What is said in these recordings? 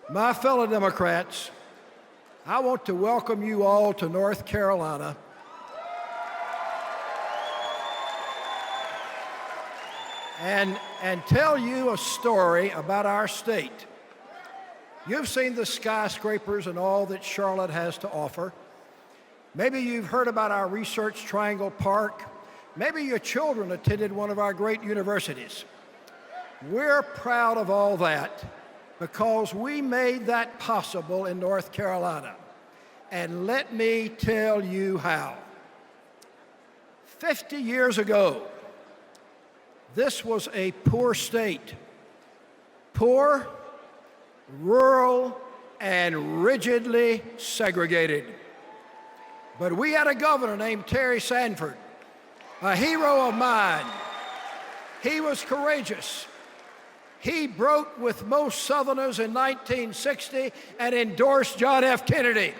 My fellow Democrats, I want to welcome you all to North Carolina and tell you a story about our state. You've seen the skyscrapers and all that Charlotte has to offer. Maybe you've heard about our Research Triangle Park. Maybe your children attended one of our great universities. We're proud of all that because we made that possible in North Carolina. And let me tell you how. 50 years ago, this was a poor state. Poor, rural, and rigidly segregated. But we had a governor named Terry Sanford, a hero of mine. He was courageous. He broke with most Southerners in 1960 and endorsed John F. Kennedy.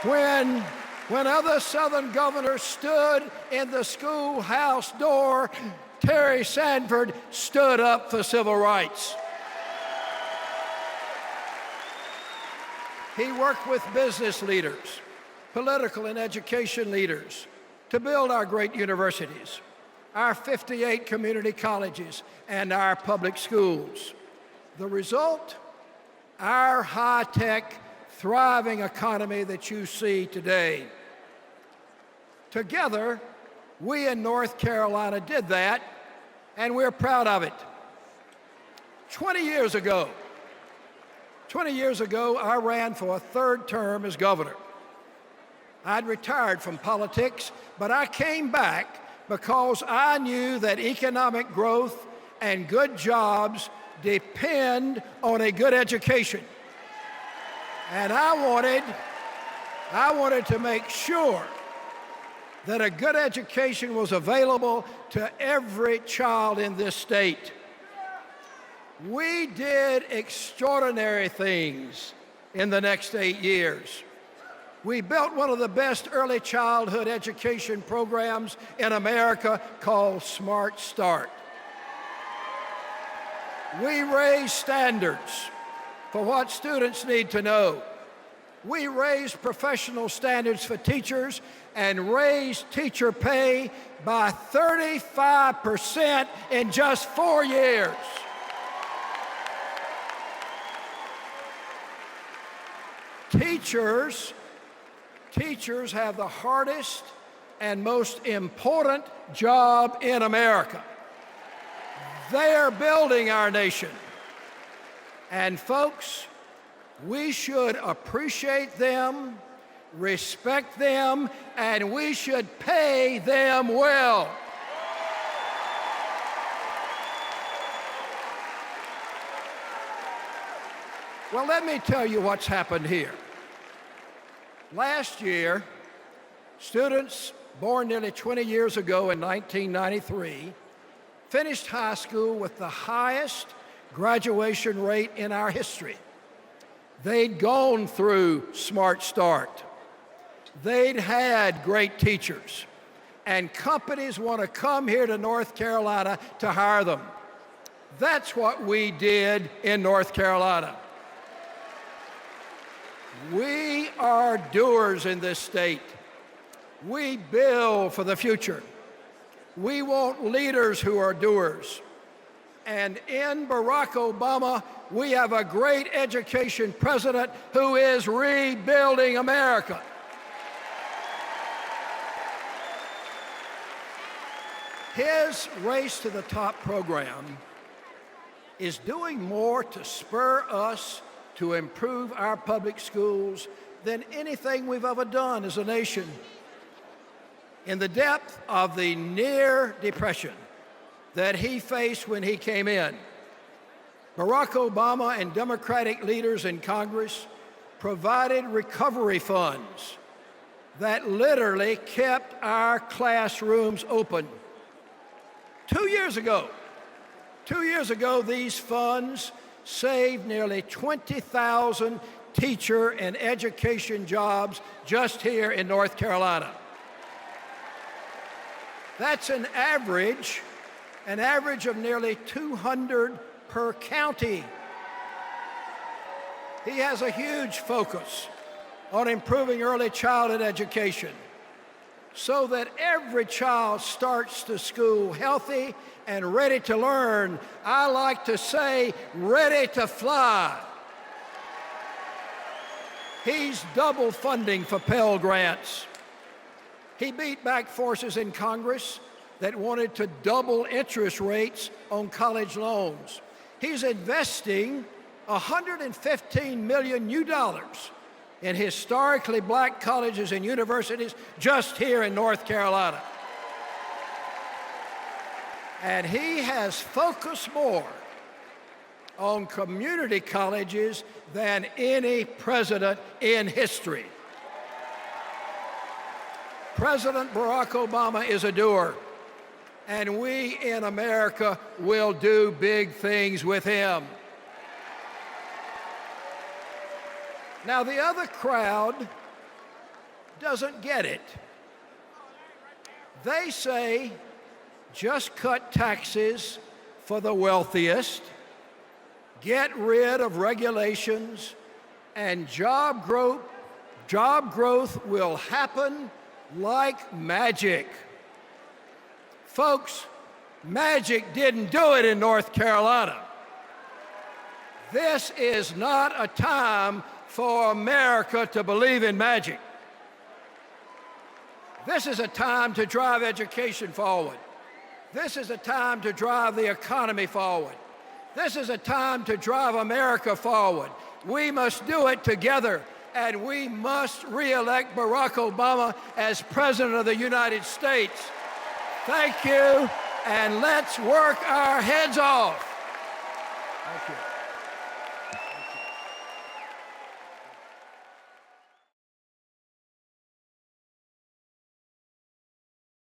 When other Southern governors stood in the schoolhouse door, Terry Sanford stood up for civil rights. He worked with business leaders, political and education leaders to build our great universities, our 58 community colleges, and our public schools. The result? Our high-tech, thriving economy that you see today. Together, we in North Carolina did that, and we're proud of it. 20 years ago, I ran for a third term as governor. I'd retired from politics, but I came back because I knew that economic growth and good jobs depend on a good education. And I wanted to make sure that a good education was available to every child in this state. We did extraordinary things in the next 8 years. We built one of the best early childhood education programs in America called Smart Start. We raised standards for what students need to know. We raised professional standards for teachers and raised teacher pay by 35% in just 4 years. Teachers have the hardest and most important job in America. They are building our nation. And folks, we should appreciate them, respect them, and we should pay them well. Well, let me tell you what's happened here. Last year, students born nearly 20 years ago in 1993 finished high school with the highest graduation rate in our history. They'd gone through Smart Start. They'd had great teachers. And companies want to come here to North Carolina to hire them. That's what we did in North Carolina. We are doers in this state. We build for the future. We want leaders who are doers. And in Barack Obama, we have a great education president who is rebuilding America. His Race to the Top program is doing more to spur us to improve our public schools than anything we've ever done as a nation. In the depth of the near depression that he faced when he came in, Barack Obama and Democratic leaders in Congress provided recovery funds that literally kept our classrooms open. 2 years ago, these funds saved nearly 20,000 teacher and education jobs just here in North Carolina. That's an average of nearly 200 per county He has a huge focus on improving early childhood education so that every child starts to school healthy and ready to learn. I like to say, ready to fly. He's double funding for Pell Grants. He beat back forces in Congress that wanted to double interest rates on college loans. He's investing $115 million new dollars in historically black colleges and universities just here in North Carolina. And he has focused more on community colleges than any president in history. President Barack Obama is a doer, and we in America will do big things with him. Now, the other crowd doesn't get it. They say, just cut taxes for the wealthiest, get rid of regulations, and job growth will happen like magic. Folks, magic didn't do it in North Carolina. This is not a time for America to believe in magic. This is a time to drive education forward. This is a time to drive the economy forward. This is a time to drive America forward. We must do it together, and we must re-elect Barack Obama as President of the United States. Thank you, and let's work our heads off. Thank you.